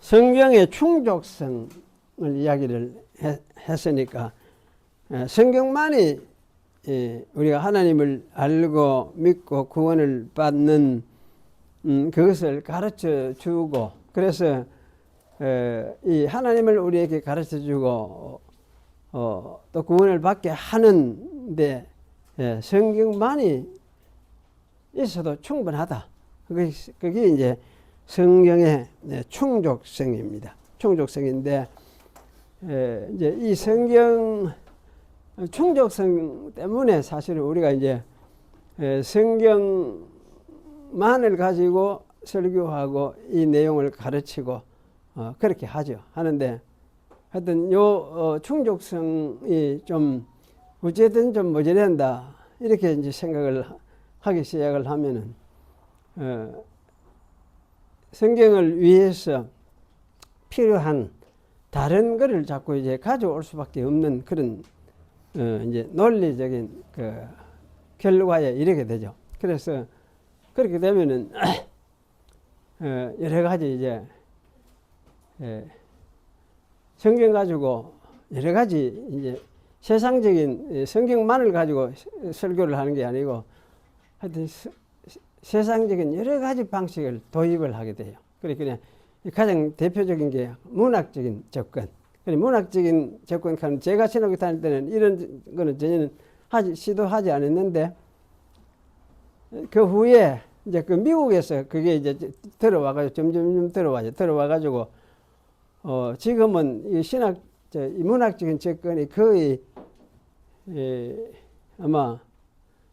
성경의 충족성을 이야기를 했으니까 성경만이 우리가 하나님을 알고 믿고 구원을 받는 그것을 가르쳐 주고, 그래서 이 하나님을 우리에게 가르쳐 주고 또 구원을 받게 하는데 성경만이 있어도 충분하다. 그게 이제 성경의 충족성입니다. 충족성인데 이제 이 성경 충족성 때문에 사실은 우리가 이제 성경만을 가지고 설교하고 이 내용을 가르치고 그렇게 하는데 하여튼 요 충족성이 좀 어쨌든 좀 모자란다 이렇게 이제 생각을 하기 시작을 하면은 성경을 위해서 필요한 다른 것을 자꾸 이제 가져올 수밖에 없는 그런 이제 논리적인 그 결과에 이르게 되죠. 그래서 그렇게 되면은 여러 가지 이제 성경 가지고 여러 가지 이제 세상적인 성경만을 가지고 설교를 하는 게 아니고 하여튼 세상적인 여러 가지 방식을 도입을 하게 돼요. 그러니까 가장 대표적인 게 문학적인 접근. 문학적인 접근은 제가 신학교 다닐 때는 이런 거는 전혀 시도하지 않았는데 그 후에 이제 그 미국에서 그게 이제 들어와가지고 점점 들어와죠. 들어와가지고 지금은 이 이 문학적인 접근이 거의 아마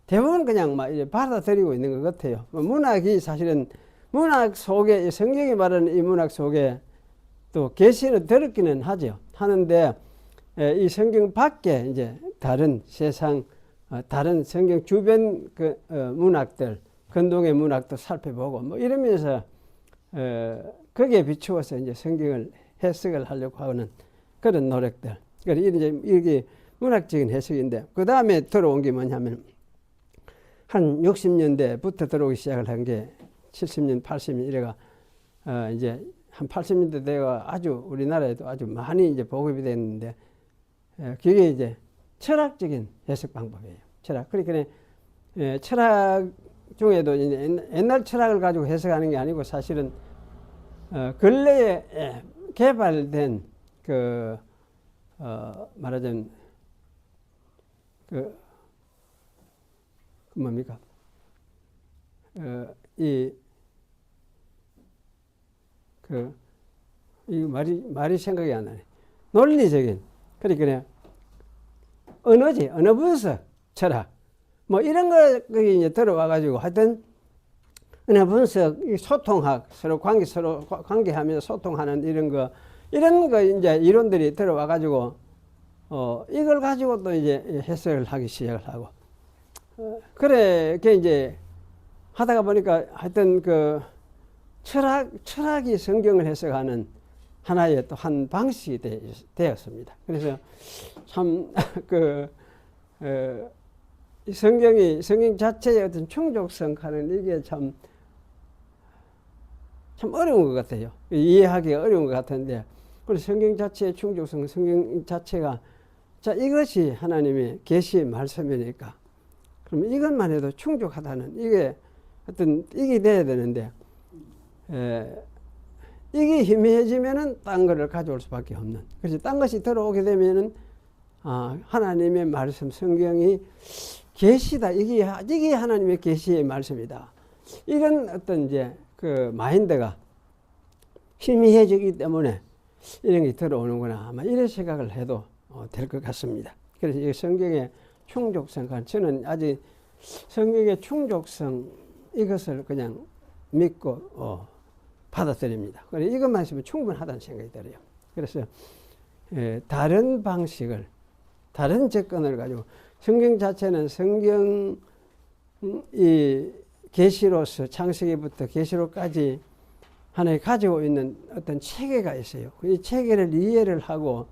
대부분 그냥 막 이제 받아들이고 있는 것 같아요. 문학이 사실은 문학 속에 성경이 말하는 이 문학 속에 또 계시를 들었기는 하는데 이 성경 밖에 이제 다른 세상 다른 성경 주변 그 문학들 근동의 문학도 살펴보고 뭐 이러면서 거기에 비추어서 이제 성경을 해석을 하려고 하는 그런 노력들. 그러니까 이게 문학적인 해석인데 그 다음에 들어온 게 뭐냐면 한 60년대부터 들어오기 시작을 한 게 70년, 80년 이래가 이제 한 80년대 대가 아주 우리나라에도 아주 많이 이제 보급이 됐는데 그게 이제 철학적인 해석 방법이에요. 철학. 그러니까 철학 중에도 이제 옛날 철학을 가지고 해석하는 게 아니고 사실은 근래에 개발된 그 말하자면 그 뭡니까? 이 말이 생각이 안 나네. 논리적인, 그러니까 언어지, 언어 분석, 철학. 뭐 이런 거 이제 들어와가지고 하여튼 언어 분석, 소통학, 서로 관계하면서 소통하는 이런 거 이제 이론들이 들어와가지고 이걸 가지고 또 이제 해석을 하기 시작을 하고 그래, 그 이제 하다가 보니까 하여튼 그 철학이 성경을 해석하는 하나의 또 한 방식이 되었습니다. 그래서 참 성경 자체의 어떤 충족성하는 이게 참 어려운 것 같아요. 이해하기가 어려운 것 같은데, 그래서 성경 자체의 충족성, 성경 자체가 자 이것이 하나님의 계시의 말씀이니까. 그럼 이것만 해도 충족하다는 이게 하여튼 이게 돼야 되는데 이게 희미해지면은 딴 거를 가져올 수밖에 없는. 그래서 딴 것이 들어오게 되면은 하나님의 말씀 성경이 계시다. 이게 하나님의 계시의 말씀이다. 이런 어떤 이제 그 마인드가 희미해지기 때문에 이런 게 들어오는구나. 아마 이런 생각을 해도 될 것 같습니다. 그래서 이 성경의 충족성, 저는 아직 성경의 충족성 이것을 그냥 믿고 받아들입니다. 그래서 이것만 있으면 충분하다는 생각이 들어요. 그래서 다른 방식을, 다른 접근을 가지고 성경 자체는 성경 이 계시로서 창세기부터 계시록까지 하나님 가지고 있는 어떤 체계가 있어요. 이 체계를 이해를 하고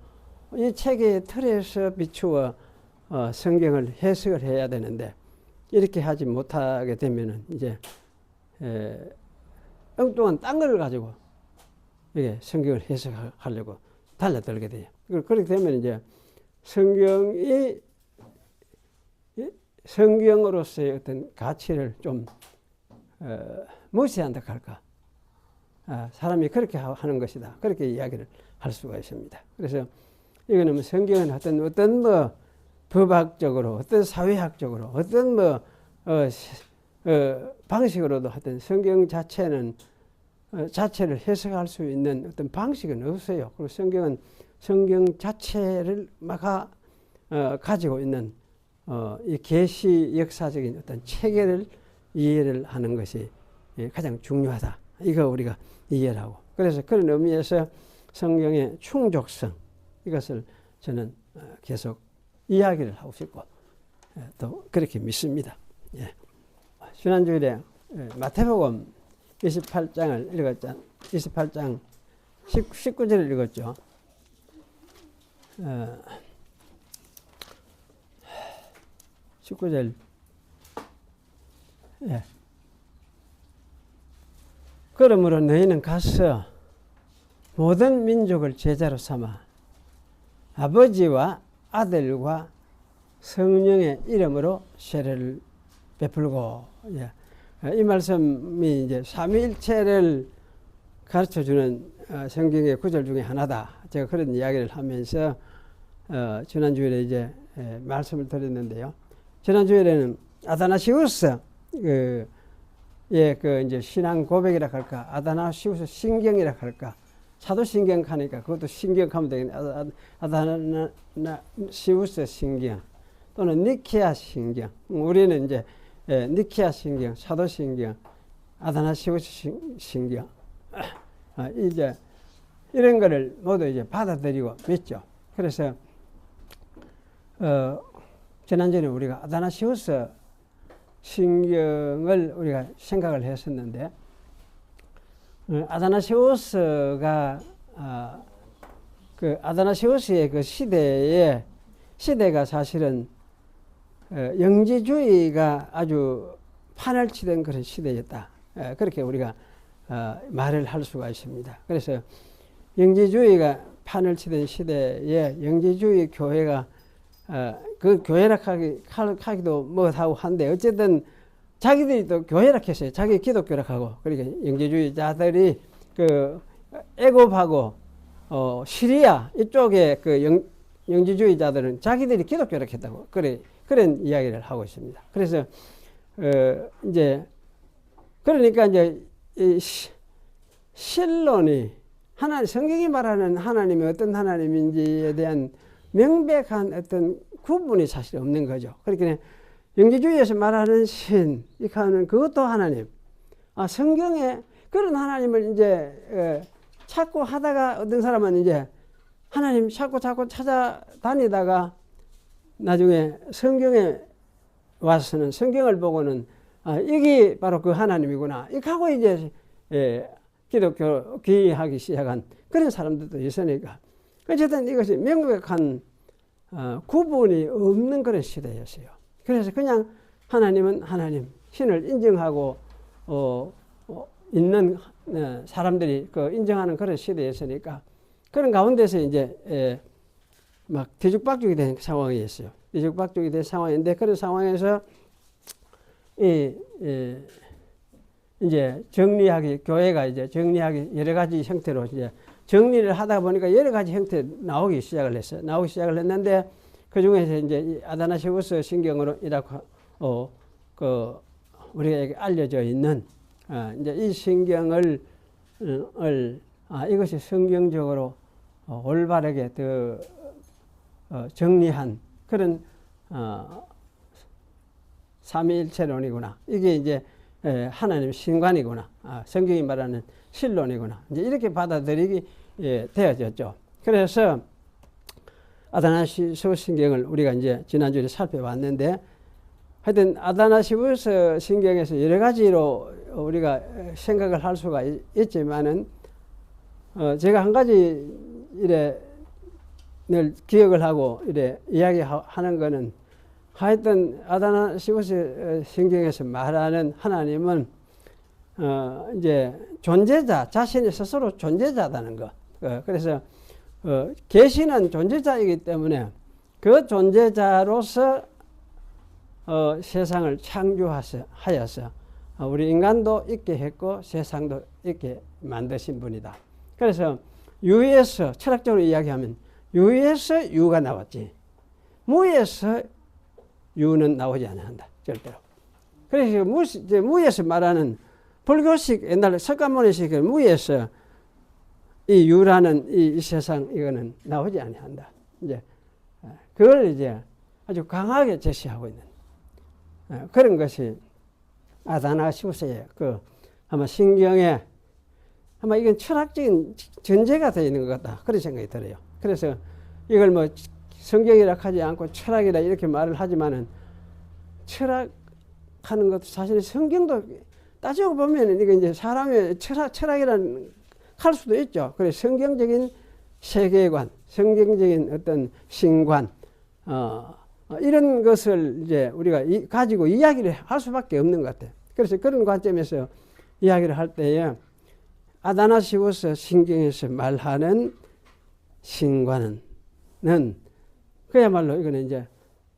이 체계의 틀에서 비추어 성경을 해석을 해야 되는데 이렇게 하지 못하게 되면은 이제 엉뚱한 딴 걸 가지고 이게 성경을 해석하려고 달려들게 돼요. 그렇게 되면 이제 성경이 성경으로서의 어떤 가치를 좀 무시한다 할까? 사람이 그렇게 하는 것이다. 그렇게 이야기를 할 수가 있습니다. 그래서 이거는 성경은 어떤 뭐 법학적으로, 어떤 사회학적으로, 어떤 뭐 방식으로도 하여튼 성경 자체는 자체를 해석할 수 있는 어떤 방식은 없어요. 그리고 성경은 성경 자체를 막 가지고 있는 이 계시 역사적인 어떤 체계를 이해를 하는 것이 가장 중요하다. 이거 우리가 이해를 하고. 그래서 그런 의미에서 성경의 충족성, 이것을 저는 계속 이야기를 하고 싶고 또 그렇게 믿습니다. 예. 지난주일에 마태복음 28장을 읽었죠. 28장 19절을 읽었죠. 19절. 예. 그러므로 너희는 가서 모든 민족을 제자로 삼아 아버지와 아들과 성령의 이름으로 세례를 베풀고, 예. 이 말씀이 이제 삼위일체를 가르쳐주는 성경의 구절 중에 하나다. 제가 그런 이야기를 하면서 지난주에 이제 말씀을 드렸는데요. 지난주에는 아다나시우스 그 이제 신앙 고백이라 할까, 아다나시우스 신경이라 할까, 사도신경 하니까 그것도 신경 하면 되겠네. 아다나시우스 신경 또는 니케아 신경. 우리는 이제 니케아 신경, 사도신경, 아다나시우스 신경. 이제 이런 거를 모두 이제 받아들이고 믿죠. 그래서 지난주에 우리가 아다나시우스 신경을 우리가 생각을 했었는데, 아다나시우스가 그 아다나시우스의 그 시대가 사실은 영지주의가 아주 판을 치던 그런 시대였다. 그렇게 우리가 말을 할 수가 있습니다. 그래서 영지주의가 판을 치던 시대에 영지주의 교회가 그 교회락하기도 뭐하고 한데, 어쨌든 자기들이 또 교회락했어요. 자기 기독교락하고. 그러니까 영지주의자들이 그 애굽하고 시리아 이쪽에 그 영지주의자들은 자기들이 기독교락했다고 그런 이야기를 하고 있습니다. 그래서 이제 그러니까 이제 이 신론이 성경이 말하는 하나님이 어떤 하나님인지에 대한 명백한 어떤 구분이 사실 없는 거죠. 그러니까 영지주의에서 말하는 신, 이카는 그것도 하나님. 성경에 그런 하나님을 이제 찾고 하다가 어떤 사람은 이제 하나님 찾고 찾아다니다가 나중에 성경에 와서는 성경을 보고는 이게 바로 그 하나님이구나. 이렇게 하고 이제 기독교 귀하기 시작한 그런 사람들도 있으니까. 어쨌든 이것이 명백한 구분이 없는 그런 시대였어요. 그래서 그냥 하나님은 하나님, 신을 인정하고 있는 사람들이 인정하는 그런 시대였으니까, 그런 가운데서 이제 막 뒤죽박죽이 된 상황이었어요. 뒤죽박죽이 된 상황인데, 그런 상황에서 이제 교회가 이제 정리하기 여러 가지 형태로 이제 정리를 하다 보니까 여러 가지 형태 나오기 시작을 했어요. 나오기 시작을 했는데, 그 중에서 이제 아다나시우스 신경으로 이라고 우리에게 알려져 있는 이제 이 신경을 이것이 성경적으로 올바르게 더 정리한 그런 삼위일체론이구나. 이게 이제 하나님 신관이구나. 성경이 말하는 신론이구나. 이제 이렇게 받아들이기 되어졌죠. 그래서 아다나시우스 신경을 우리가 이제 지난주에 살펴봤는데, 하여튼 아다나시우스 신경에서 여러 가지로 우리가 생각을 할 수가 있지만은 제가 한 가지 이래 늘 기억을 하고 이래 이야기하는 거는, 하여튼 아다나시우스 신경에서 말하는 하나님은 이제 존재자, 자신이 스스로 존재자다는 거. 그래서 계시는 존재자이기 때문에 그 존재자로서 세상을 창조하여서 우리 인간도 있게 했고 세상도 있게 만드신 분이다. 그래서 유에서 철학적으로 이야기하면 유에서 유가 나왔지 무에서 유는 나오지 않는다. 절대로. 그래서 무에서 말하는 불교식 옛날 석가모니식 무에서 이 유라는 이 세상 이거는 나오지 아니한다. 이제 그걸 이제 아주 강하게 제시하고 있는 그런 것이 아다나시우스의 아마 신경에 아마 이건 철학적인 전제가 되어 있는 것 같다. 그런 생각이 들어요. 그래서 이걸 뭐 성경이라 하지 않고 철학이라 이렇게 말을 하지만은 철학하는 것도 사실 성경도 따지고 보면은 이게 이제 사람의 철학이라는 할 수도 있죠. 그래서 성경적인 세계관, 성경적인 어떤 신관, 이런 것을 이제 우리가 가지고 이야기를 할 수밖에 없는 것 같아요. 그래서 그런 관점에서 이야기를 할 때에 아다나시우스 신경에서 말하는 신관은 그야말로 이거는 이제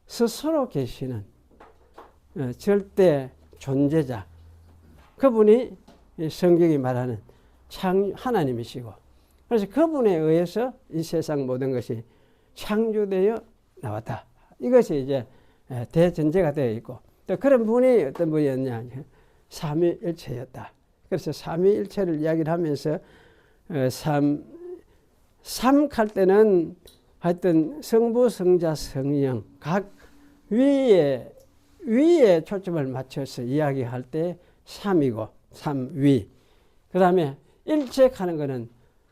스스로 계시는 절대 존재자, 그분이 성경이 말하는 하나님이시고, 그래서 그분에 의해서 이 세상 모든 것이 창조되어 나왔다. 이것이 이제 대전제가 되어 있고, 또 그런 분이 어떤 분이었냐, 삼위일체였다. 그래서 삼위일체를 이야기를 하면서 삼할 때는 하여튼 성부, 성자, 성령 각 위에 초점을 맞춰서 이야기할 때 삼이고 삼위. 그 다음에 일체하는 것은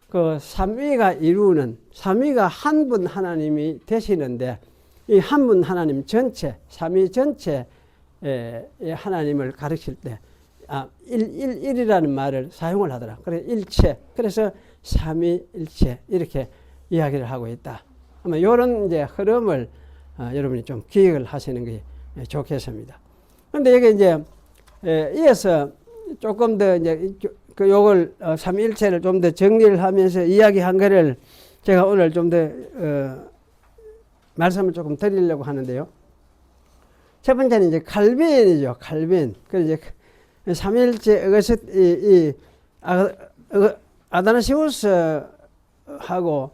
그 삼위가 이루는, 삼위가 한 분 하나님이 되시는데 이 한 분 하나님 전체, 삼위 전체의 하나님을 가르칠 때 일이라는 말을 사용을 하더라. 그래서 일체, 그래서 삼위일체 이렇게 이야기를 하고 있다. 아마 이런 이제 흐름을 여러분이 좀 기억을 하시는 게 좋겠습니다. 그런데 이게 이제 이어서 조금 더 이제 요걸 삼위일체를 좀 더 정리를 하면서 이야기한 거를 제가 오늘 좀 더 말씀을 조금 드리려고 하는데요. 첫 번째는 이제 칼빈이죠. 칼빈. 그 이제 삼위일체 아다나시우스하고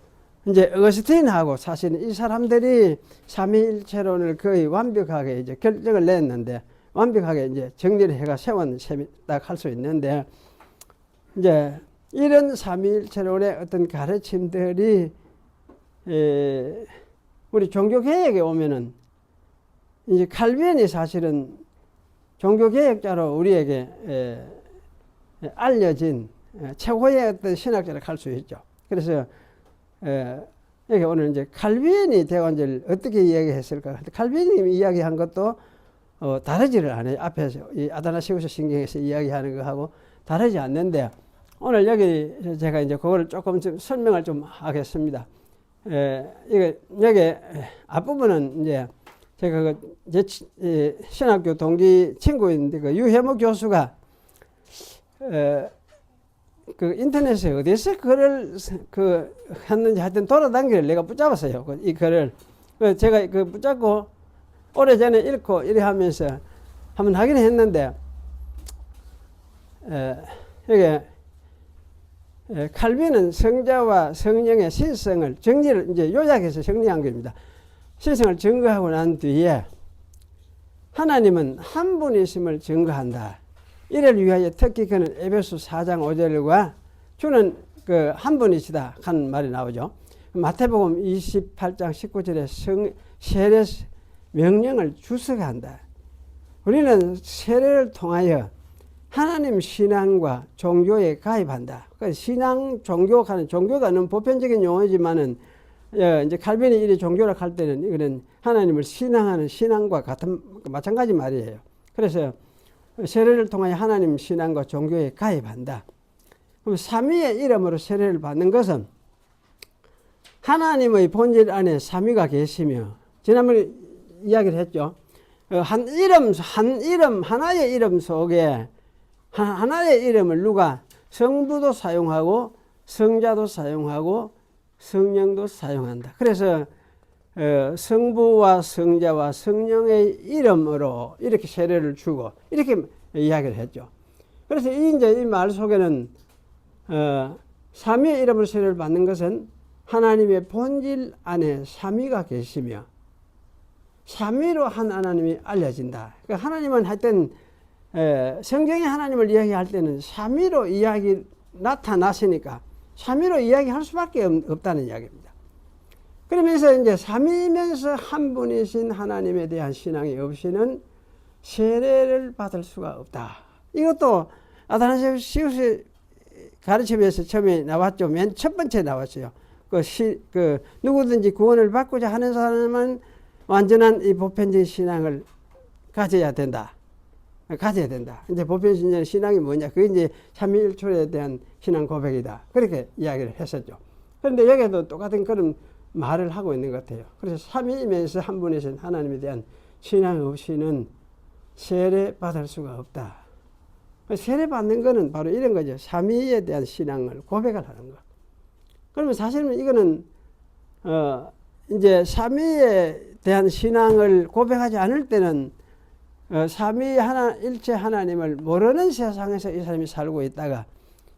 이제 어거스틴하고 사실은 이 사람들이 삼위일체론을 거의 완벽하게 이제 결정을 냈는데, 완벽하게 이제 정리를 해가 세운 셈이 딱 할 수 있는데, 이제 이런 삼위일체론의 어떤 가르침들이 우리 종교개혁에 오면은 이제 칼빈이 사실은 종교개혁자로 우리에게 알려진 최고의 어떤 신학자를 할 수 있죠. 그래서 여기 오늘 이제 칼빈이 대관절 어떻게 이야기했을까? 칼빈이 이야기한 것도 다르지를 않아요. 앞에서 이 아다나시우스 신경에서 이야기하는 거하고 다르지 않는데, 오늘 여기 제가 이제 그걸 조금 좀 설명을 좀 하겠습니다. 이게 여기 앞부분은 이제 제가 제 신학교 동기 친구인데 그 유혜모 교수가 그 인터넷에 어디서 글을 했는지 하여튼 돌아다니기를 내가 붙잡았어요. 이 글을. 제가 붙잡고 오래전에 읽고 이래 하면서 한번 하긴 했는데, 이게 칼빈은 성자와 성령의 신성을 정리를 이제 요약해서 정리한 겁니다. 신성을 증거하고 난 뒤에 하나님은 한 분이심을 증거한다. 이를 위하여 특히 그는 에베소 4장 5절과 주는 그 한 분이시다 하는 말이 나오죠. 마태복음 28장 19절에 세례 명령을 주석한다. 우리는 세례를 통하여 하나님 신앙과 종교에 가입한다. 그러니까 신앙, 종교가 너무 보편적인 용어지만은 이제 칼빈이 이 종교를 할 때는 이거는 하나님을 신앙하는 신앙과 마찬가지 말이에요. 그래서 세례를 통하여 하나님 신앙과 종교에 가입한다. 그럼 삼위의 이름으로 세례를 받는 것은 하나님의 본질 안에 삼위가 계시며, 지난번에 이야기를 했죠. 하나의 이름 속에 하나의 이름을 누가 성부도 사용하고 성자도 사용하고 성령도 사용한다. 그래서 성부와 성자와 성령의 이름으로 이렇게 세례를 주고 이렇게 이야기를 했죠. 그래서 이제 이 말 속에는 삼위의 이름으로 세례를 받는 것은 하나님의 본질 안에 삼위가 계시며 삼위로 한 하나님이 알려진다. 그러니까 하나님은 하여튼 성경에 하나님을 이야기할 때는 삼위로 이야기 나타났으니까 삼위로 이야기할 수밖에 없다는 이야기입니다. 그러면서 이제 삼위면서 한 분이신 하나님에 대한 신앙이 없이는 세례를 받을 수가 없다. 이것도 아다나시우스 가르침에서 처음에 나왔죠. 맨 첫 번째 나왔어요. 누구든지 구원을 받고자 하는 사람은 완전한 이 보편적인 신앙을 가져야 된다. 가져야 된다. 이제 보편적인 신앙이 뭐냐? 그게 이제 삼위일초에 대한 신앙 고백이다. 그렇게 이야기를 했었죠. 그런데 여기에도 똑같은 그런 말을 하고 있는 것 같아요. 그래서 삼위이면서 한 분이신 하나님에 대한 신앙 없이는 세례 받을 수가 없다. 세례 받는 거는 바로 이런 거죠. 삼위에 대한 신앙을 고백을 하는 것. 그러면 사실은 이거는 이제 삼위에 대한 신앙을 고백하지 않을 때는 삼위 일체 하나님을 모르는 세상에서 이 사람이 살고 있다가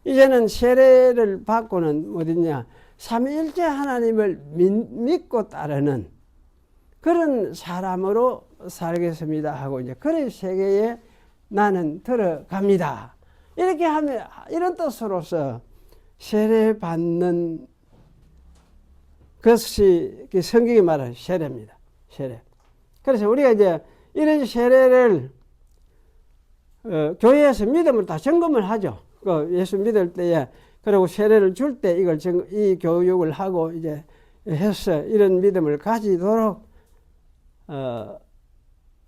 이제는 세례를 받고는 어디냐 삼위일체 하나님을 믿고 따르는 그런 사람으로 살겠습니다 하고 이제 그런 세계에 나는 들어갑니다. 이렇게 하면 이런 뜻으로서 세례 받는 것이 성경이 말하는 세례입니다. 세례. 그래서 우리가 이제 이런 세례를 교회에서 믿음을 다 점검을 하죠. 예수 믿을 때에 그리고 세례를 줄 때 이 교육을 하고 이제 해서 이런 믿음을 가지도록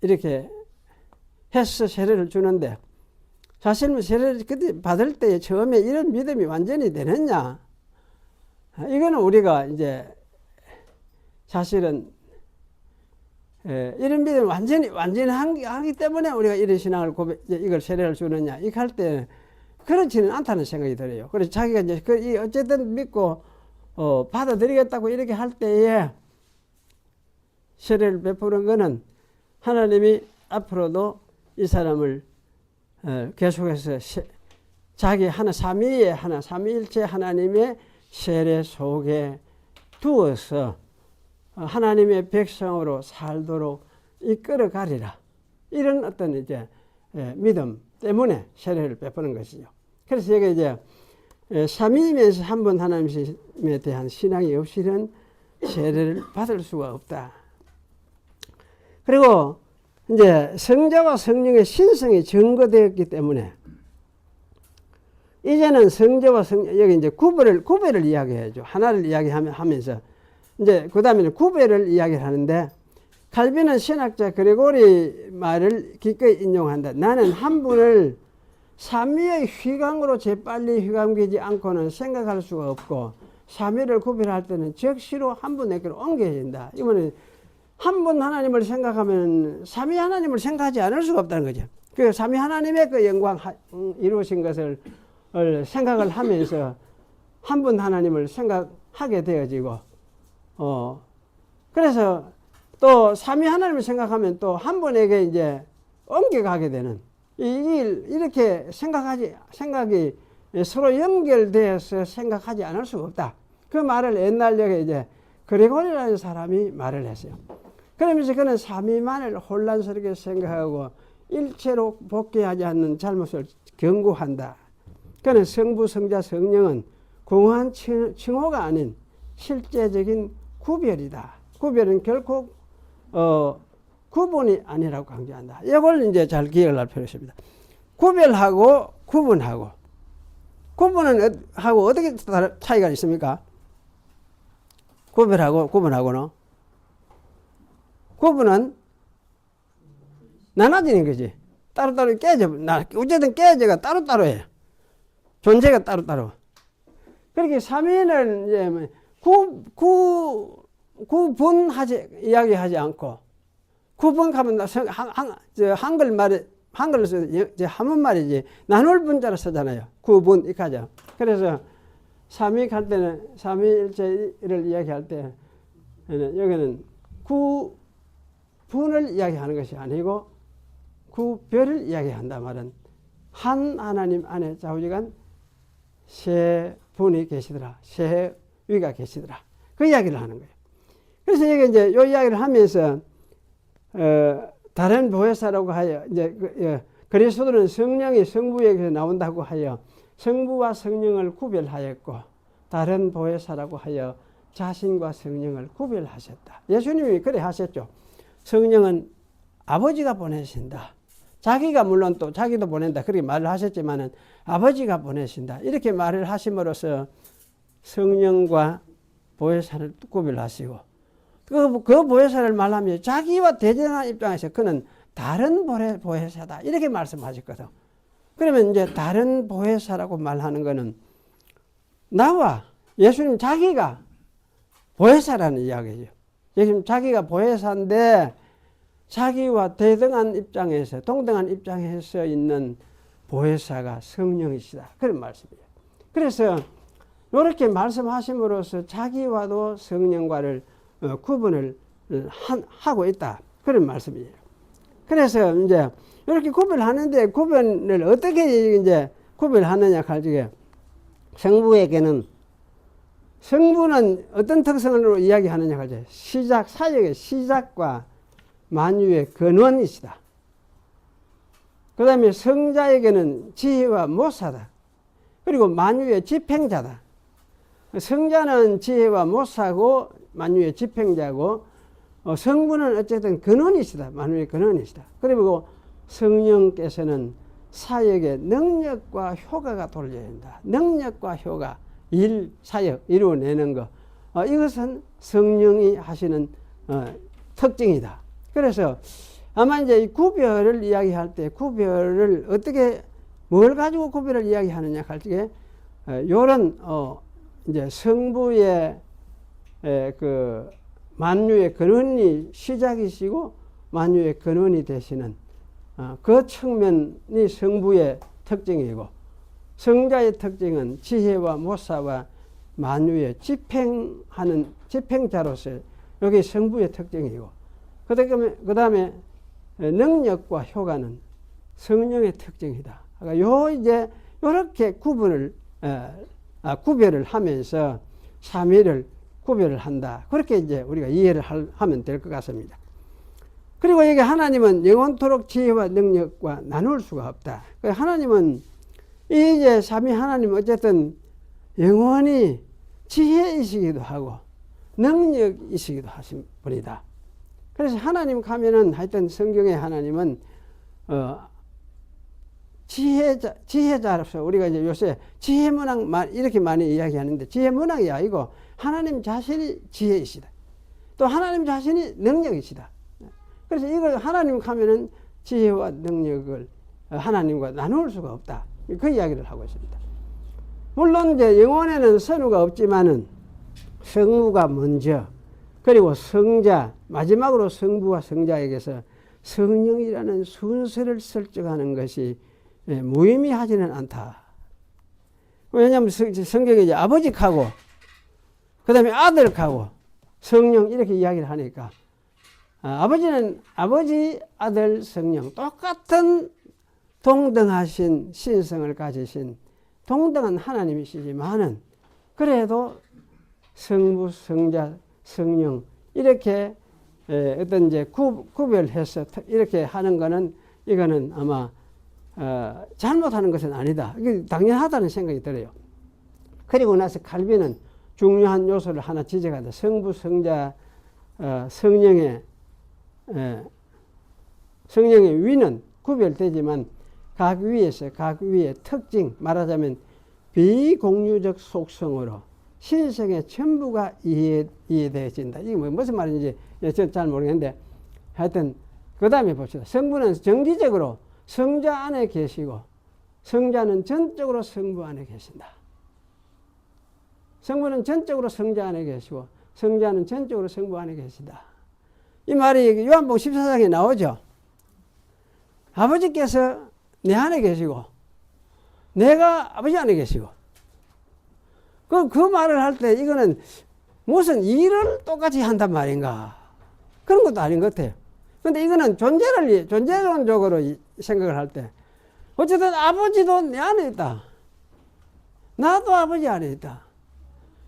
이렇게 해서 세례를 주는데 사실은 세례를 그때 받을 때 처음에 이런 믿음이 완전히 되느냐? 이거는 우리가 이제 사실은 이런 믿음이 완전히 하기 때문에 우리가 이런 신앙을 이걸 세례를 주느냐? 이렇게 할 때 그렇지는 않다는 생각이 들어요. 그래서 자기가 이제 어쨌든 믿고 받아들이겠다고 이렇게 할 때에 세례를 베푸는 거는 하나님이 앞으로도 이 사람을 계속해서 자기 삼위일체 하나님의 세례 속에 두어서 하나님의 백성으로 살도록 이끌어 가리라. 이런 어떤 이제 믿음 때문에 세례를 베푸는 것이죠. 그래서 여기 이제 삼위이면서 한 분 하나님에 대한 신앙이 없이는 세례를 받을 수가 없다. 그리고 이제 성자와 성령의 신성이 증거되었기 때문에 이제는 성자와 성령 여기 이제 구별을 이야기해야죠. 하나를 이야기하면서 이제 그 다음에는 구별을 이야기하는데 칼빈은 신학자 그레고리 말을 기꺼이 인용한다. 나는 한 분을 삼위의 휘강으로 재빨리 휘감기지 않고는 생각할 수가 없고 삼위를 구별할 때는 적시로 한 분에게로 옮겨야 된다. 이거는 한 분 하나님을 생각하면 삼위 하나님을 생각하지 않을 수가 없다는 거죠. 그 삼위 하나님의 그 영광 이루신 것을 생각을 하면서 한 분 하나님을 생각하게 되어지고 그래서 또 삼위 하나님을 생각하면 또 한 분에게 이제 옮겨가게 되는 이렇게 생각이 서로 연결되어서 생각하지 않을 수가 없다. 그 말을 옛날에 이제 그레고리라는 사람이 말을 했어요. 그러면서 그는 삼위만을 혼란스럽게 생각하고 일체로 복귀하지 않는 잘못을 경고한다. 그는 성부, 성자, 성령은 공허한 칭호가 아닌 실제적인 구별이다. 구별은 결코 구분이 아니라고 강조한다. 이걸 이제 잘 기억을 할 필요가 있습니다. 구별하고 구분하고 구분은 하고 어떻게 차이가 있습니까? 구별하고 구분하고는 구분은 나눠지는 거지. 따로따로 깨져. 어쨌든 깨져가 따로따로 해. 존재가 따로따로. 그렇게 삼위는 이제 구분하지 이야기하지 않고 구분하면 한글 말에 한글로 써서 이제 한문말이지 나눌 분자로 쓰잖아요. 구분 이까죠. 그래서 삼위할 때는 삼위일체를 이야기할 때 여기는 구분을 이야기하는 것이 아니고 구별을 이야기한다 말은 한 하나님 안에 좌우지간 세 분이 계시더라. 세 위가 계시더라. 그 이야기를 하는 거예요. 그래서 이게 이제 이 이야기를 하면서 다른 보혜사라고 하여 이제 그리스도는 성령이 성부에게서 나온다고 하여 성부와 성령을 구별하였고 다른 보혜사라고 하여 자신과 성령을 구별하셨다. 예수님이 그래 하셨죠. 성령은 아버지가 보내신다. 자기가 물론 또 자기도 보낸다. 그렇게 말을 하셨지만은 아버지가 보내신다. 이렇게 말을 하심으로써 성령과 보혜사를 구별하시고 그 보혜사를 말하면 자기와 대전하는 입장에서 그는 다른 보혜사다. 이렇게 말씀하셨거든. 그러면 이제 다른 보혜사라고 말하는 거는 나와 예수님 자기가 보혜사라는 이야기죠. 예수님 자기가 보혜사인데 자기와 대등한 입장에서 동등한 입장에서 있는 보혜사가 성령이시다. 그런 말씀이에요. 그래서 이렇게 말씀하심으로써 자기와도 성령과를 구분을 하고 있다. 그런 말씀이에요. 그래서 이제 이렇게 구별하는데 구별을 어떻게 이제 구별하느냐 할 적에 성부에게는 성부는 어떤 특성으로 이야기하느냐 할 적에 시작, 사역의 시작과 만유의 근원이시다. 그 다음에 성자에게는 지혜와 모사다. 그리고 만유의 집행자다. 성자는 지혜와 모사고 만유의 집행자고 성부는 어쨌든 근원이시다. 만유의 근원이시다. 그리고 성령께서는 사역의 능력과 효과가 돌려야 한다. 능력과 효과, 일, 사역, 이루어내는 것. 이것은 성령이 하시는 특징이다. 그래서 아마 이제 이 구별을 이야기할 때 구별을 어떻게 뭘 가지고 구별을 이야기하느냐 할 적에 요런 이제 성부의 그 만유의 근원이 시작이시고 만유의 근원이 되시는 그 측면이 성부의 특징이고 성자의 특징은 지혜와 모사와 만유의 집행하는 집행자로서 여기 성부의 특징이고 그 다음에 능력과 효과는 성령의 특징이다. 그러니까 요 이제 요렇게 구별을 하면서 삼위를 구별을 한다. 그렇게 이제 우리가 이해를 하면 될 것 같습니다. 그리고 이게 하나님은 영원토록 지혜와 능력과 나눌 수가 없다. 하나님은 이제 삼위 하나님 어쨌든 영원히 지혜이시기도 하고 능력이시기도 하신 분이다. 그래서 하나님 가면은 하여튼 성경의 하나님은 지혜자로서 우리가 이제 요새 지혜문학 이렇게 많이 이야기하는데 지혜문학이 아니고 하나님 자신이 지혜이시다. 또 하나님 자신이 능력이시다. 그래서 이걸 하나님 가면은 지혜와 능력을 하나님과 나눌 수가 없다. 그 이야기를 하고 있습니다. 물론 이제 영혼에는 선우가 없지만은 성부가 먼저 그리고 성자 마지막으로 성부와 성자에게서 성령이라는 순서를 설정하는 것이 무의미하지는 않다. 왜냐하면 성경에 이제 아버지하고 그 다음에 아들하고 성령 이렇게 이야기를 하니까 아버지는 아버지, 아들, 성령 똑같은 동등하신 신성을 가지신 동등한 하나님이시지만은 그래도 성부, 성자, 성령 이렇게 어떤 이제 구별해서 이렇게 하는 거는 이거는 아마 잘못하는 것은 아니다. 이게 당연하다는 생각이 들어요. 그리고 나서 칼빈은 중요한 요소를 하나 지적한다. 성부, 성자, 성령의 위는 구별되지만 각 위에서 각 위의 특징 말하자면 비공유적 속성으로 신성의 전부가 이해되어진다. 이게 무슨 말인지 저는 잘 모르겠는데 하여튼 그 다음에 봅시다. 성부는 정기적으로 성자 안에 계시고 성자는 전적으로 성부 안에 계신다. 성부는 전적으로 성자 안에 계시고 성자는 전적으로 성부 안에 계시다. 이 말이 요한복음 14장에 나오죠. 아버지께서 내 안에 계시고 내가 아버지 안에 계시고 그 말을 할 때 이거는 무슨 일을 똑같이 한단 말인가 그런 것도 아닌 것 같아요. 근데 이거는 존재론적으로 생각을 할 때 어쨌든 아버지도 내 안에 있다. 나도 아버지 안에 있다.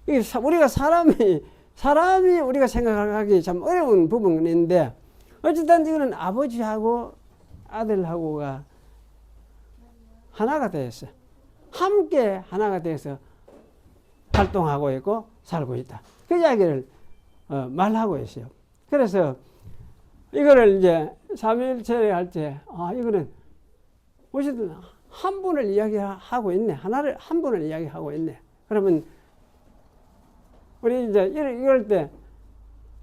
이게 우리가 사람이 우리가 생각하기 참 어려운 부분인데 어쨌든 이거는 아버지하고 아들하고가 하나가 되었어. 함께 하나가 되어서 활동하고 있고 살고 있다. 그 이야기를 말하고 있어요. 그래서 이거를 이제 삼위일체를 할 때 이거는 어쨌든 한 분을 이야기하고 있네. 한 분을 이야기하고 있네. 그러면 우리 이제 이럴 때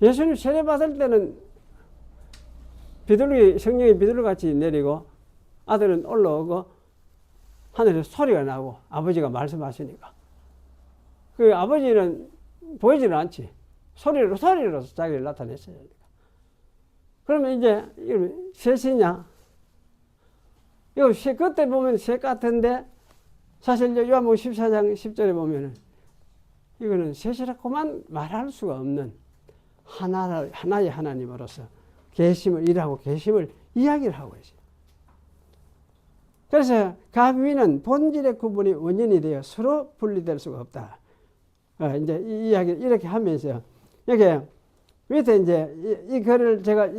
예수님 세례 받을 때는 성령이 비둘기 같이 내리고 아들은 올라오고 하늘에 소리가 나고 아버지가 말씀하시니까 그 아버지는 보이지는 않지. 소리로서 자기를 나타냈어요. 그러면 이제 셋이냐? 이거 그때 보면 셋 같은데 사실 요한복음 14장 10절에 보면은 이거는 셋이라고만 말할 수가 없는 하나의 하나님으로서 계심을 일하고 계심을 이야기를 하고 있어요. 그래서 가위는 본질의 구분이 원인이 되어 서로 분리될 수가 없다. 이제 이 이야기를 이렇게 하면서 여기 밑에 이제 이 글을 제가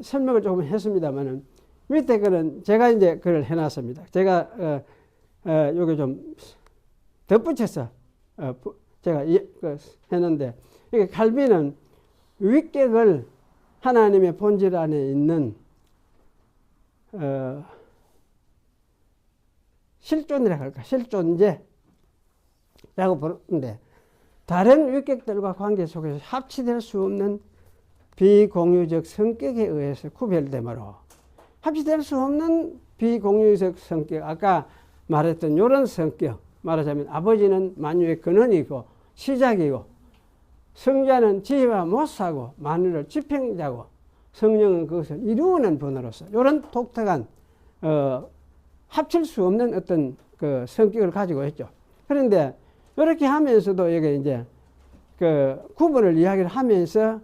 설명을 조금 했습니다만은 밑에 글은 제가 이제 글을 해놨습니다. 제가 요게 좀 덧붙여서 제가 했는데 이게 칼빈은 위격을 하나님의 본질 안에 있는 실존이라고 할까? 실존재라고 부르는데 다른 위격들과 관계 속에서 합치될 수 없는 비공유적 성격에 의해서 구별되므로 합치될 수 없는 비공유적 성격, 아까 말했던 이런 성격, 말하자면 아버지는 만유의 근원이고 시작이고 성자는 지혜와 못사고 만유를 집행자고 성령은 그것을 이루는 분으로서 이런 독특한 합칠 수 없는 어떤 그 성격을 가지고 있죠. 그런데 이렇게 하면서도 여기 이제 그 구분을 이야기를 하면서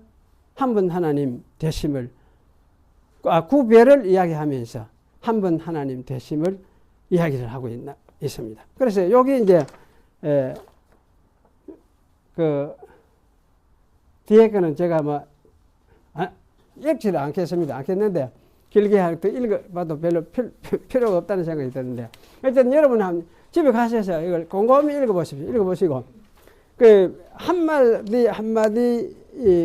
한 분 하나님 되심을 구별을 이야기하면서 한 분 하나님 되심을 이야기를 하고 있습니다. 그래서 여기 이제 그 뒤에 거는 제가 뭐 읽지를 않겠는데 길게 읽어봐도 별로 필요가 없다는 생각이 드는데 일단 여러분 집에 가셔서 이걸 곰곰이 읽어보시고 그 한마디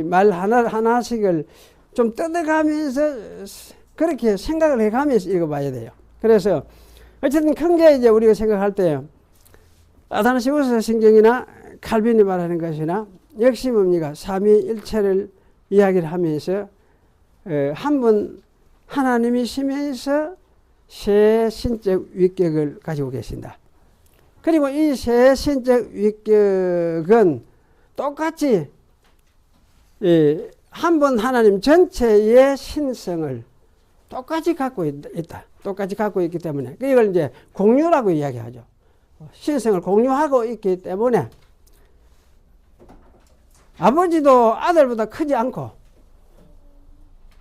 말 하나씩을 좀 뜯어가면서 그렇게 생각을 해가면서 읽어봐야 돼요. 그래서 어쨌든 큰 게 이제 우리가 생각할 때 아타나시우스 성경이나 칼빈이 말하는 것이나 역시 뭡니까? 삼위일체를 이야기를 하면서 한 분 하나님이시면서 세 신적 위격을 가지고 계신다. 그리고 이 세 신적 위격은 똑같이 한 분 하나님 전체의 신성을 똑같이 갖고 있다. 똑같이 갖고 있기 때문에 이걸 이제 공유라고 이야기하죠. 신성을 공유하고 있기 때문에 아버지도 아들보다 크지 않고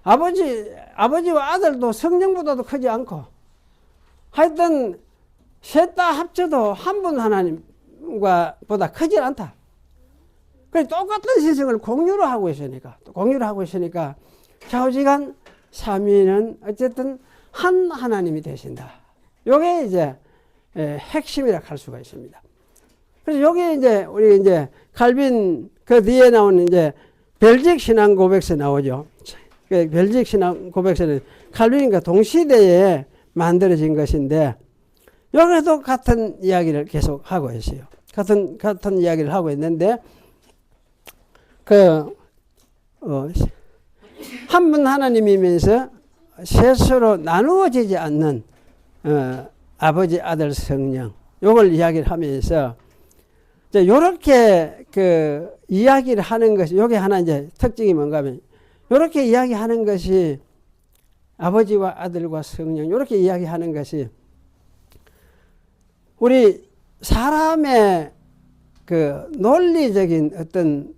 아버지와 아들도 성령보다도 크지 않고 하여튼 셋 다 합쳐도 한 분 하나님과 보다 크지 않다. 그래서 똑같은 신성을 공유를 하고 있으니까 좌우지간 삼위는 어쨌든 한 하나님이 되신다. 요게 이제 핵심이라 할 수가 있습니다. 그래서 여기 이제 우리 이제 칼빈 그 뒤에 나오는 이제 벨직 신앙 고백서 나오죠. 그 벨직 신앙 고백서는 칼빈과 동시대에 만들어진 것인데 여기도 같은 이야기를 계속 하고 있어요. 같은 이야기를 하고 있는데 한 분 하나님이면서 셋으로 나누어지지 않는 아버지, 아들, 성령 요걸 이야기를 하면서 요렇게 그 이야기를 하는 것이 요게 하나 이제 특징이 뭔가 하면 요렇게 이야기하는 것이 아버지와 아들과 성령 이렇게 이야기하는 것이 우리 사람의 그 논리적인 어떤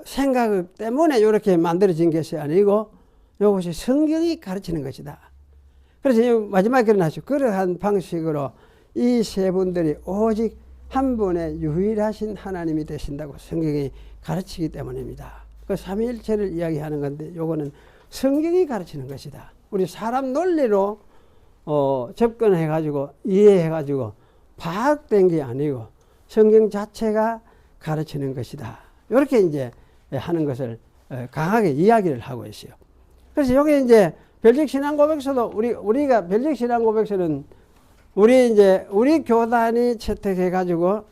생각 때문에 이렇게 만들어진 것이 아니고 이것이 성경이 가르치는 것이다. 그래서 마지막에 그런 하시고 그러한 방식으로 이 세 분들이 오직 한 분의 유일하신 하나님이 되신다고 성경이 가르치기 때문입니다. 그 삼위일체를 이야기하는 건데 요거는 성경이 가르치는 것이다. 우리 사람 논리로 접근해가지고 이해해가지고 파악된 게 아니고 성경 자체가 가르치는 것이다. 이렇게 이제 하는 것을 강하게 이야기를 하고 있어요. 그래서 여기 이제 별적신앙고백서도 우리가 별적신앙고백서는 우리 교단이 채택해가지고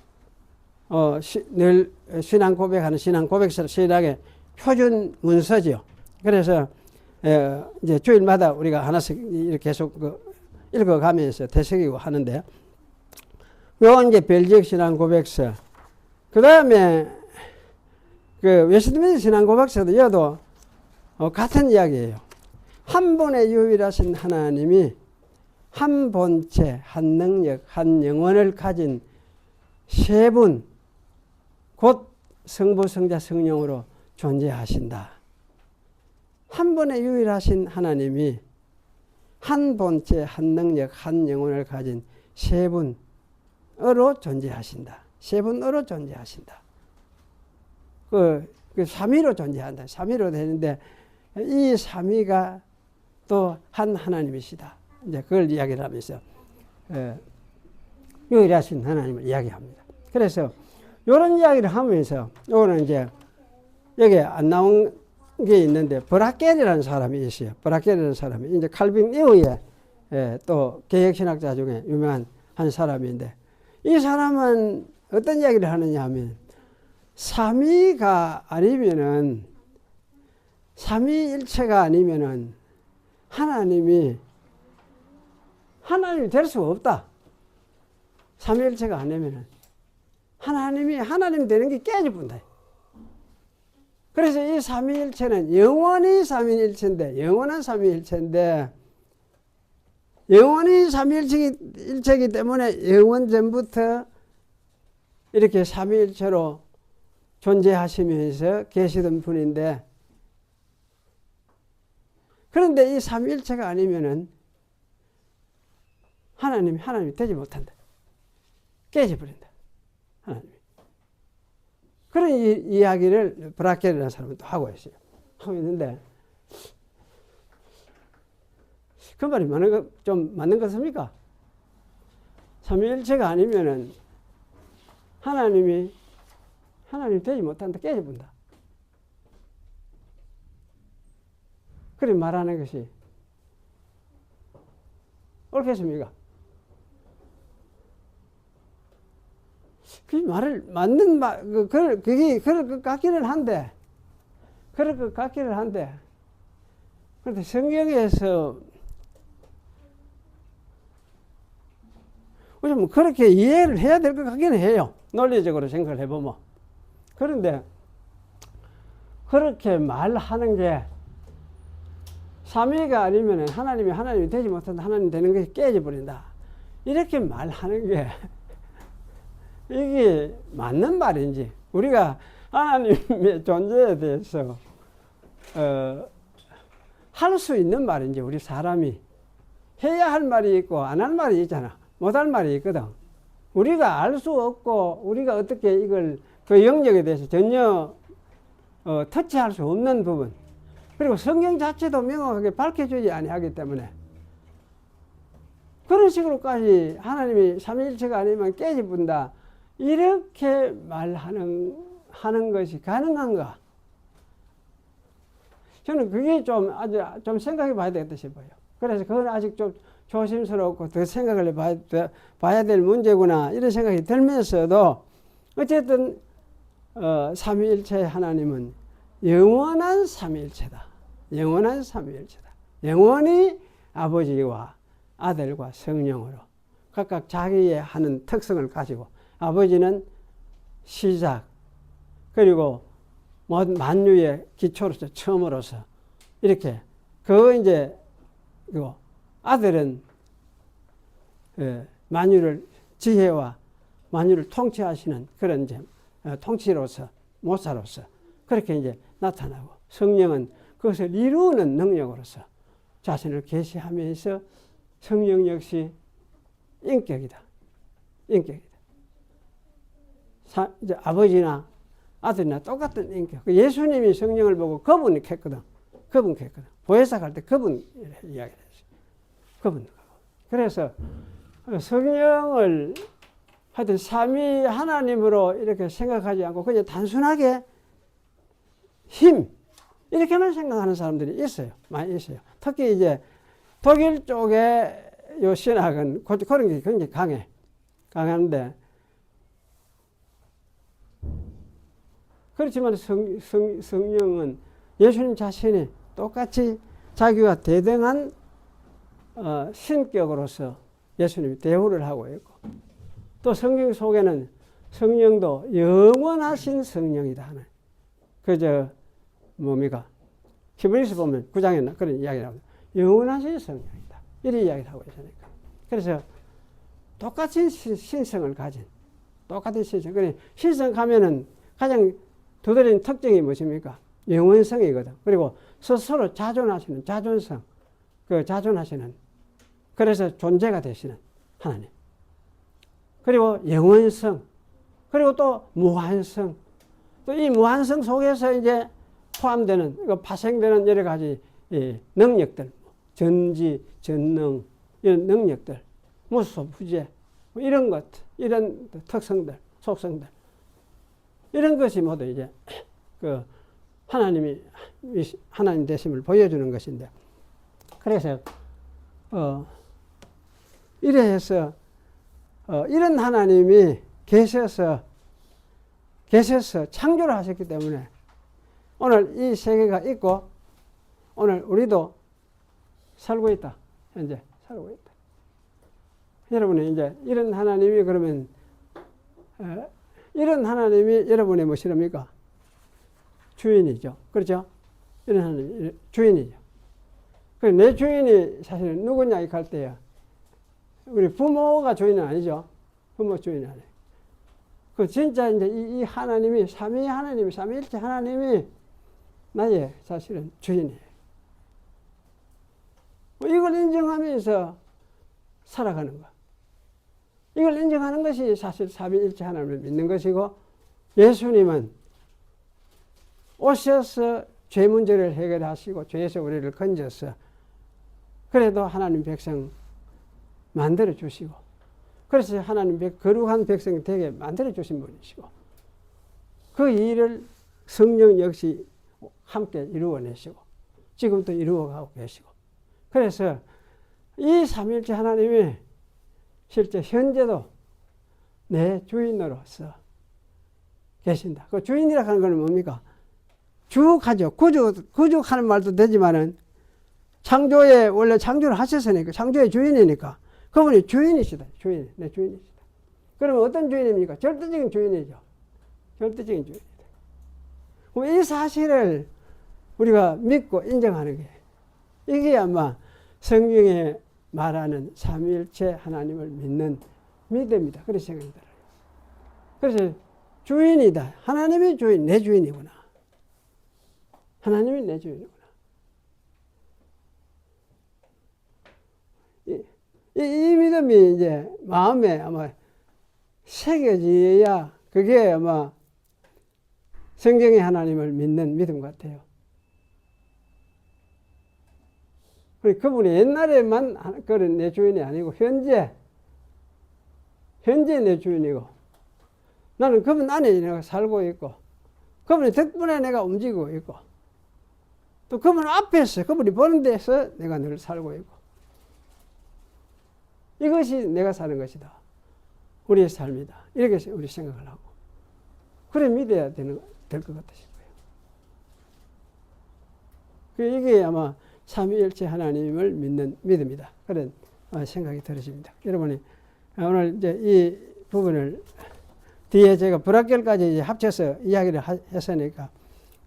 늘 신앙고백하는 신앙고백서를 신학의 표준 문서죠. 그래서 이제 주일마다 우리가 하나씩 이렇게 계속 읽어가면서 되새기고 하는데, 요 이제 별적신앙고백서, 그 다음에 그 웨스트민스터 신앙고백서도 여도 같은 이야기예요. 한 분의 유일하신 하나님이 한 본체, 한 능력, 한 영혼을 가진 세 분, 곧 성부, 성자, 성령으로 존재하신다. 한 분의 유일하신 하나님이 한 본체, 한 능력, 한 영혼을 가진 세 분으로 존재하신다. 세 분으로 존재하신다. 그 삼위로 존재한다. 삼위로 되는데 이 삼위가 또 한 하나님이시다. 이제 그걸 이야기를 하면서 유일하신 하나님을 이야기합니다. 그래서 이런 이야기를 하면서 요거는 이제 여기 안 나온 게 있는데 브라켈이라는 사람이 있어요. 브라켈이라는 사람이 이제 칼빈 이후에 또 개혁신학자 중에 유명한 한 사람인데, 이 사람은 어떤 이야기를 하느냐 하면 삼위가 아니면은, 삼위일체가 아니면은 하나님이 될 수가 없다. 삼위일체가 아니면은 하나님이 하나님 되는 게 깨져본다. 그래서 이 삼위일체는 영원히 삼위일체인데, 영원한 삼위일체인데, 영원히 삼위일체이기 때문에 영원 전부터 이렇게 삼위일체로 존재하시면서 계시던 분인데, 그런데 이 삼위일체가 아니면은 하나님이 되지 못한다. 깨져버린다. 하나님이. 그런 이야기를 브라켈이라는 사람은 또 하고 있어요. 하고 있는데, 그 말이 좀 맞는 것입니까? 삼위일체가 아니면은 하나님 되지 못한다. 깨져본다. 그렇게 말하는 것이 옳겠습니까? 그 말을 맞는 그게 그럴 것 같기는 한데, 그런데 성경에서 좀 그렇게 이해를 해야 될 것 같기는 해요. 논리적으로 생각을 해보면. 그런데 그렇게 말하는 게 삼위가 아니면 하나님이 되지 못한다. 하나님 되는 것이 깨져버린다. 이렇게 말하는 게 이게 맞는 말인지, 우리가 하나님의 존재에 대해서 할 수 있는 말인지, 우리 사람이 해야 할 말이 있고 안 할 말이 있잖아. 못 할 말이 있거든. 우리가 알 수 없고 우리가 어떻게 이걸 그 영역에 대해서 전혀 터치할 수 없는 부분, 그리고 성경 자체도 명확하게 밝혀주지 아니하기 때문에 그런 식으로까지 하나님이 삼위일체가 아니면 깨져본다, 이렇게 하는 것이 가능한가? 저는 그게 좀 생각해 봐야 되겠다 싶어요. 그래서 그건 아직 좀 조심스럽고 더 생각을 봐야 될 문제구나, 이런 생각이 들면서도 어쨌든 삼위일체의 하나님은 영원한 삼위일체다. 영원한 삼위일체다. 영원히 아버지와 아들과 성령으로 각각 자기의 하는 특성을 가지고, 아버지는 시작, 그리고 만유의 기초로서 처음으로서 이렇게 이제 이거 아들은 만유를 지혜와 만유를 통치하시는 그런 이제 통치로서 모사로서 그렇게 이제 나타나고, 성령은 그것을 이루는 능력으로서 자신을 계시하면서 성령 역시 인격이다. 인격이다. 이제 아버지나 아들이나 똑같은 인격. 예수님이 성령을 보고 그분이 캤거든. 그분 캤거든. 보혜사 갈 때 그분 이야기를 했어요. 그분. 그래서 성령을 하여튼 삼위 하나님으로 이렇게 생각하지 않고 그냥 단순하게 힘 이렇게만 생각하는 사람들이 있어요. 많이 있어요. 특히 이제 독일 쪽의 요 신학은 그런 게 굉장히 강한데, 그렇지만 성령은 예수님 자신이 똑같이 자기와 대등한 신격으로서 예수님이 대우를 하고 있고, 또 성경 속에는 성령도 영원하신 성령이다. 그저 뭡니까? 히브리서 보면 9장에 그런 이야기가 나옵니다. 영원하신 성령이다. 이런 이야기를 하고 있으니까. 그래서 똑같은 신성을 가진, 똑같은 신성. 그래, 신성 가면은 가장 두드러진 특징이 무엇입니까? 영원성이거든. 그리고 스스로 자존하시는 자존성, 자존하시는, 그래서 존재가 되시는 하나님. 그리고 영원성, 그리고 또 무한성. 또 이 무한성 속에서 이제 포함되는, 파생되는 여러 가지 능력들, 전지, 전능, 이런 능력들, 무소, 부재, 이런 것, 이런 특성들, 속성들, 이런 것이 모두 이제 하나님이 하나님 되심을 보여주는 것인데, 그래서 이래 해서 이런 하나님이 계셔서 창조를 하셨기 때문에 오늘 이 세계가 있고 오늘 우리도 살고 있다. 현재 살고 있다. 여러분이 이제 이런 하나님이 그러면 이런 하나님이 여러분의 무엇이랍니까? 주인이죠. 그렇죠? 이런 하나님이 주인이죠. 내 주인이 사실은 누구냐 이렇게 할 때야. 우리 부모가 주인은 아니죠. 부모 주인은 아니에요. 진짜 이제 이 하나님이, 삼위일체 하나님이 나의 사실은 주인이에요. 이걸 인정하면서 살아가는 거. 이걸 인정하는 것이 사실 삼위일체 하나님을 믿는 것이고, 예수님은 오셔서 죄 문제를 해결하시고 죄에서 우리를 건져서 그래도 하나님 백성 만들어 주시고, 그래서 하나님 거룩한 백성이 되게 만들어 주신 분이시고, 그 일을 성령 역시 함께 이루어내시고 지금도 이루어가고 계시고, 그래서 이 삼위일체 하나님이 실제 현재도 내 주인으로서 계신다. 그 주인이라 하는 건 뭡니까? 주가죠. 구족하는 말도 되지만은 창조에 원래 창조를 하셨으니까, 창조의 주인이니까 그분이 주인이시다. 주인, 내 주인이시다. 그러면 어떤 주인입니까? 절대적인 주인이죠. 절대적인 주인이다. 그럼 이 사실을 우리가 믿고 인정하는 게, 이게 아마 성경에 말하는 삼위일체 하나님을 믿는 믿음이다. 그런 생각이 들어요. 그래서 주인이다. 하나님이 주인, 내 주인이구나. 하나님이 내 주인이구나. 이 믿음이 이제 마음에 아마 새겨져야 그게 아마 성경의 하나님을 믿는 믿음 같아요. 그분이 옛날에만 그런 내 주인이 아니고 현재 내 주인이고, 나는 그분 안에 내가 살고 있고, 그분의 덕분에 내가 움직이고 있고, 또 그분 앞에서, 그분이 보는 데서 내가 늘 살고 있고, 이것이 내가 사는 것이다. 우리의 삶이다. 이렇게 우리 생각을 하고, 그래 믿어야 될 것 같으신 거예요. 이게 아마 삼위일체 하나님을 믿는 믿음이다. 그런 생각이 들으십니다. 여러분이 오늘 이제 이 부분을 뒤에 제가 불합결까지 이제 합쳐서 이야기를 했으니까,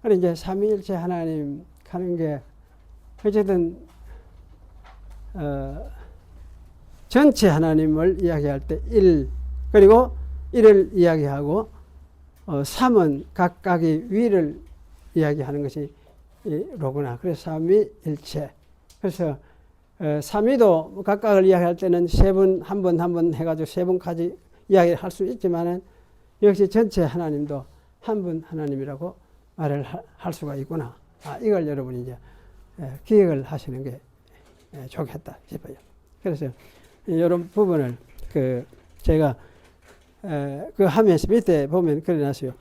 그래 이제 삼위일체 하나님 하는 게 어쨌든 전체 하나님을 이야기할 때 1, 그리고 1을 이야기하고 3은 각각의 위를 이야기하는 것이 로구나. 그래서 삼위일체. 그래서 삼위도 각각을 이야기할 때는 세 번, 한 번 해가지고 세 번까지 이야기할 수 있지만은 역시 전체 하나님도 한 분 하나님이라고 말을 할 수가 있구나. 이걸 여러분이 이제 기억을 하시는 게 좋겠다 싶어요. 그래서 이런 부분을 제가 하면서 밑에 보면 그려놨어요.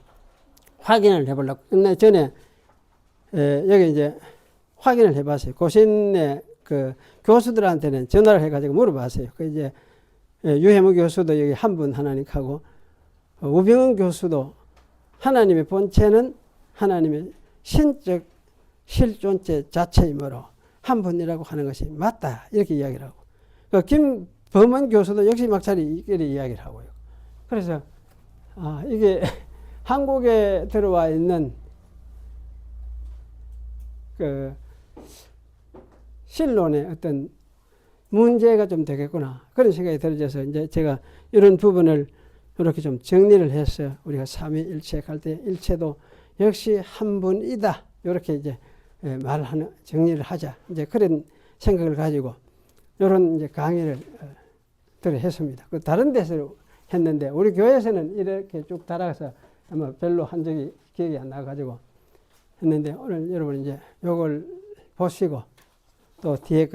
확인을 해보려고. 근데 전에 여기 이제 확인을 해봤어요. 고신의 교수들한테는 전화를 해가지고 물어봤어요. 이제 유해무 교수도 여기 한 분 하나님하고 우병헌 교수도 하나님의 본체는 하나님의 신적 실존체 자체이므로 한 분이라고 하는 것이 맞다. 이렇게 이야기를 하고. 김범원 교수도 역시 막차리 이렇게 이야기를 하고요. 그래서, 이게 한국에 들어와 있는 신론의 어떤 문제가 좀 되겠구나. 그런 생각이 들어져서 이제 제가 이런 부분을 이렇게 좀 정리를 해서 우리가 삼위일체 할 때 일체도 역시 한 분이다. 이렇게 이제 말하는, 정리를 하자. 이제 그런 생각을 가지고 이런 이제 강의를 했습니다. 다른 데서 했는데 우리 교회에서는 이렇게 쭉 따라가서 아마 별로 한 적이 기억이 안 나가지고 했는데 오늘 여러분 이제 요걸 보시고 또 뒤에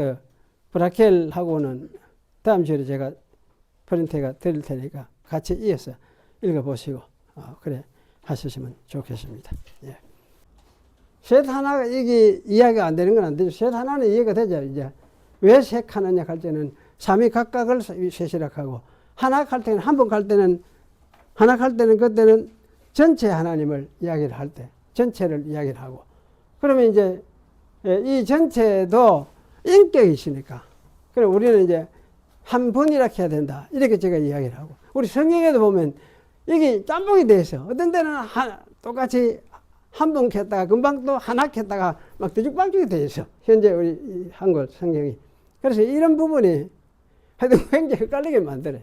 브라켈하고는 다음 주에 제가 프린트가 드릴 테니까 같이 이어서 읽어보시고 그래 하시면 좋겠습니다. 예. 셋 하나가 이게 이해가 안 되는 건 안 되죠. 셋 하나는 이해가 되죠. 이제 왜 셋 하느냐 할 때는 삼위 각각을 셋이라고 하고 하나 할 때는 한 번 갈 때는 하나 할 때는 그때는 전체 하나님을 이야기를 할 때 전체를 이야기를 하고 그러면 이제 이 전체도 인격이 있으니까 그래 우리는 이제 한 분이라 해야 된다 이렇게 제가 이야기를 하고 우리 성경에도 보면 이게 짬뽕이 돼 있어. 어떤 때는 똑같이 한 번 켰다가 금방 또 하나 켰다가 막 뒤죽박죽이 돼 있어. 현재 우리 한글 성경이. 그래서 이런 부분이 하여튼 굉장히 헷갈리게 만들어요.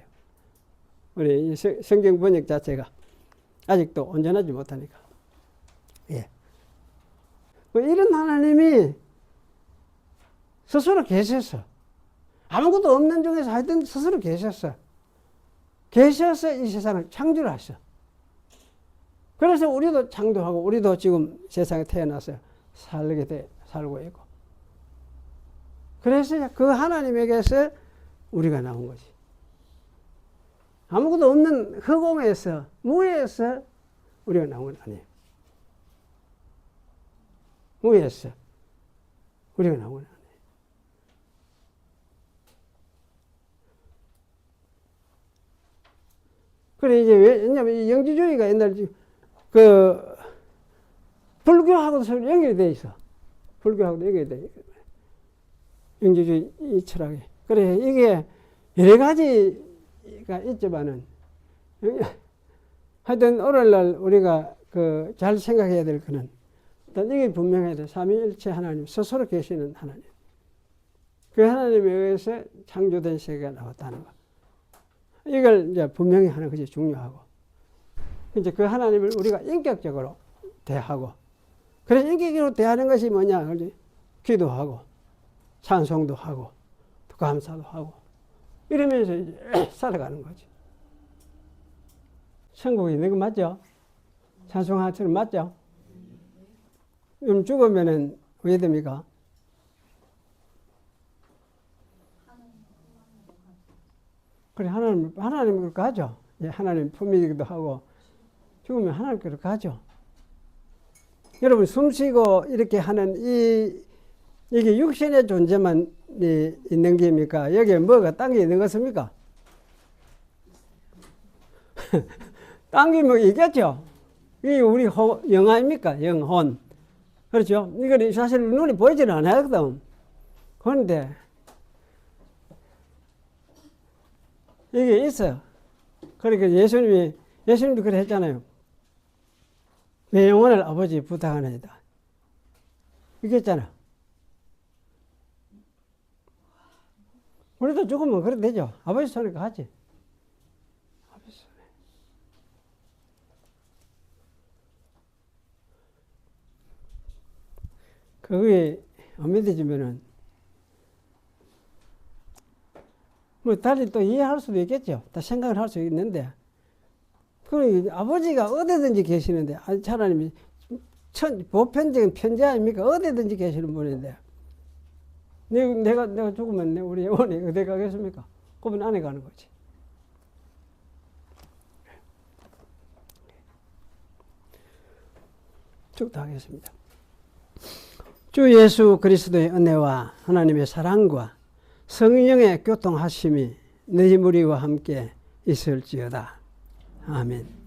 우리 성경 번역 자체가 아직도 온전하지 못하니까. 예. 이런 하나님이 스스로 계셨어. 아무것도 없는 중에서 하여튼 스스로 계셨어. 계셔서 이 세상을 창조를 하셔. 그래서 우리도 창조하고 우리도 지금 세상에 태어나서 살고 있고. 그래서 그 하나님에게서 우리가 나온 거지. 아무것도 없는 허공에서 무에서 우리가 나온 건 아니에요. 무에서 우리가 나온 건 아니에요. 그래 이제 왜냐면 이 영지주의가 옛날 불교하고도 연결이 돼 있어. 불교하고도 연결이 돼 있어. 영지주의 이 철학이. 그래 이게 여러 가지가 있지만은 하여튼 오늘날 우리가 잘 생각해야 될 거는 일단 이게 분명해야 돼. 삼위일체 하나님 스스로 계시는 하나님. 그 하나님에 의해서 창조된 세계가 나왔다는 거. 이걸 이제 분명히 하는 것이 중요하고. 이제 그 하나님을 우리가 인격적으로 대하고. 그래서 인격적으로 대하는 것이 뭐냐? 기도하고, 찬송도 하고, 또 감사도 하고. 이러면서 이제 살아가는 거지. 천국에 있는 거 맞죠? 찬송하처럼 맞죠? 그럼 죽으면은 왜 됩니까? 그래, 하나님으로 가죠. 예, 하나님 품이기도 하고, 죽으면 하나님께로 가죠. 여러분, 숨 쉬고 이렇게 하는 이게 육신의 존재만 있는 게입니까? 여기에 뭐가 딴 게 있는 것입니까? 딴 게 뭐 있겠죠? 이게 우리 영아입니까? 영혼. 그렇죠? 이건 사실 눈이 보이지는 않거든. 그런데, 이게 있어요. 그러니까 예수님도 그래 했잖아요. 내 영혼을 아버지 부탁하나이다. 이게 있잖아. 우리도 죽으면 그래 되죠. 아버지 손에 가지. 아버지 손에. 그게 안 믿어지면은 뭐 달리 또 이해할 수도 있겠죠. 다 생각을 할 수 있는데, 그리고 아버지가 어디든지 계시는데, 하나님이 보편적인 편지 아닙니까? 어디든지 계시는 분인데, 내가 죽으면 우리 영혼이 어디 가겠습니까? 그분 안에 가는 거지. 축도하겠습니다. 주 예수 그리스도의 은혜와 하나님의 사랑과 성령의 교통하심이 너희 무리와 함께 있을지어다. 아멘.